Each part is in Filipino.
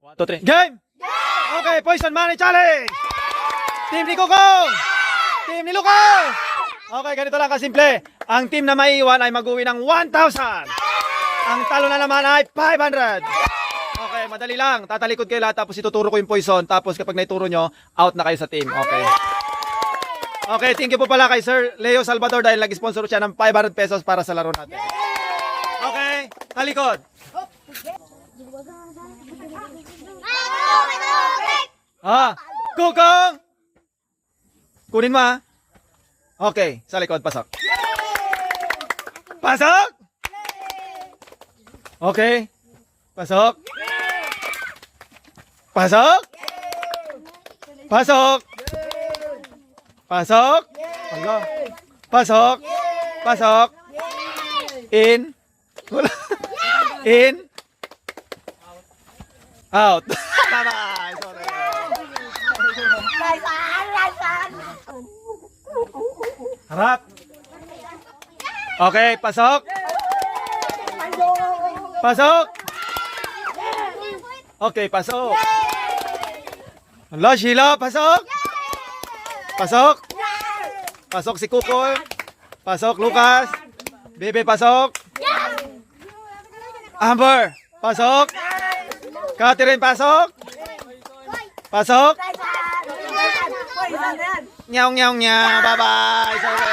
1, 2, 3, game! Okay, Poison Money Challenge! Team ni Kukong! Team ni Lukaw! Okay, ganito lang kasimple. Ang team na maiiwan ay mag-uwi ng 1,000. Ang talo na naman ay 500. Okay, madali lang. Tatalikod kayo lahat tapos ituturo ko yung poison. Tapos kapag naituro nyo, out na kayo sa team. Okay. Okay, thank you po pala kay Sir Leo Salvador dahil nag-sponsor siya ng 500 pesos para sa laro natin. Okay, talikod. Kukong! Kunin mo ha. Okay, sa likod, pasok. Pasok! Okay. Pasok. Pasok. Pasok. Pasok. Pasok. Pasok. Pasok. In. In. Out. Bye-bye. Sorry. Harap. Okay, pasok. Pasok. Okay, pasok. Hello, Sheila, pasok. Pasok. Pasok si Kukoy. Pasok, Lucas. Bebe, pasok. Amber, pasok. Catherine, pasok. Pasok. Nyaw, nyaw, nyaw. Bye-bye. Sorry.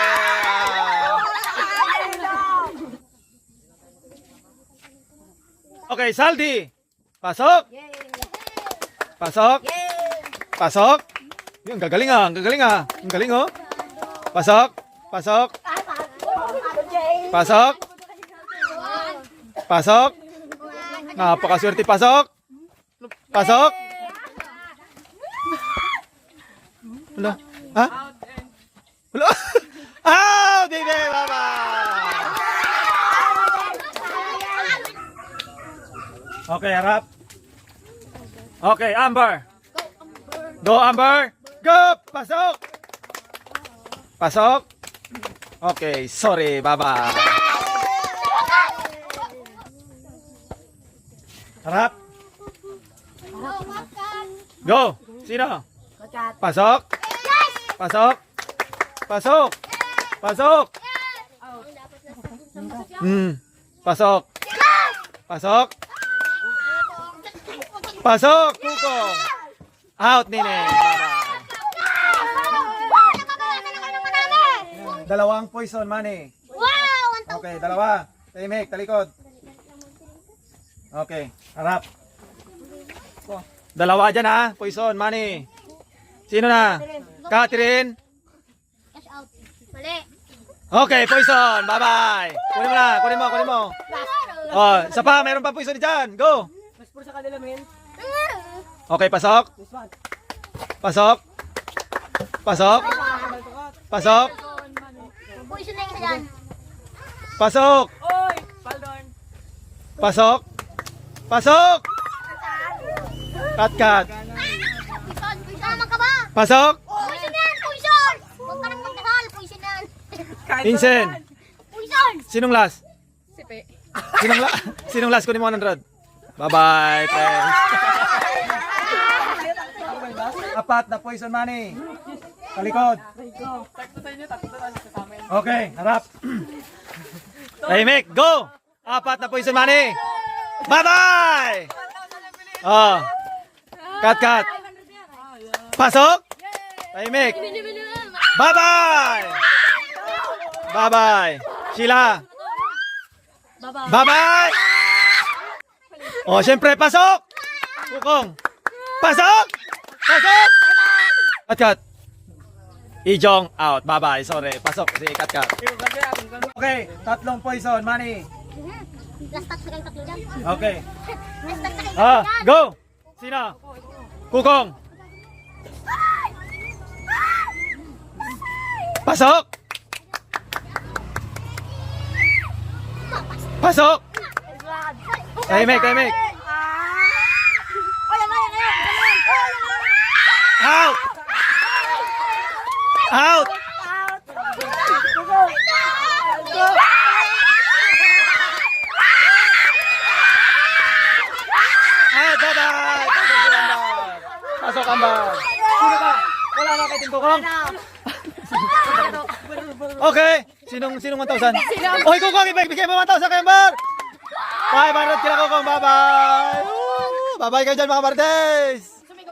Okay, Saldi. Pasok. Pasok. Pasok. Yung gagaling ah, gagaling ah. Ang galing oh. Pasok. Pasok. Pasok. Pasok. Napakaswerte, pasok. Pasok. Wala. Ha? Wala. Ah, baby, bye-bye. Okay, harap. Okay, Amber. Go, Amber. Go! Pasok! Pasok? Okay, sorry. Bye-bye. Harap. Go! Sino? Pasok? Pasok? Pasok? Pasok? Pasok? Pasok? Pasok! Kukong! Out, Nene! Bye-bye! Dalawang poison money. Wow! Okay, dalawa. Tahimik, talikod. Okay, harap. Dalawa dyan ha, poison money. Sino na? Catherine? Cash out. Mali. Okay, poison. Bye-bye. Kunin mo na, kunin mo, kunin mo. Oh, isa pa, mayroon pa poison dyan. Go! Okay, pasok. Pasok. Pasok. Pasok. Poison na yung isa dyan. Pasok. Pasok. Pasok. Cut, cut. Poison. Poison naman ka ba? Pasok. Poison yan! Poison! Huwag ka nang magkakal. Poison yan. Vincent. Poison! Sinong last? Sipe. Sinong last? Kunin mo 100. Bye-bye, friends. Apat na poison money. Talikod. Okay, harap. Tahimik, go! Apat na poison money. Bye-bye! Oh. Cut, cut. Pasok. Tahimik. Bye-bye! Bye-bye. Sheila. Bye-bye! Oh, syempre, pasok! Kukong. Pasok! Pasok! Cut, cut. Ijong out. Bye-bye. Sorry. Pasok. Si cut, cut. Okay. Tatlong poison. Money. Last touch na kayong tatlo dyan. Okay. Last touch na kayong tatlo dyan. Go! Sino? Kukong. Pasok! Pasok! Tahimik, tahimik. Out! Out! Bye-bye! Kambal. Sino ka? Wala na kay Team Kokong? Okay. Sinong 1,000? Oy, Kokong, ibigay mo 1,000 kay Ambar. 500 kila Kokong. Bye-bye. Bye-bye kayo dyan mga Martes.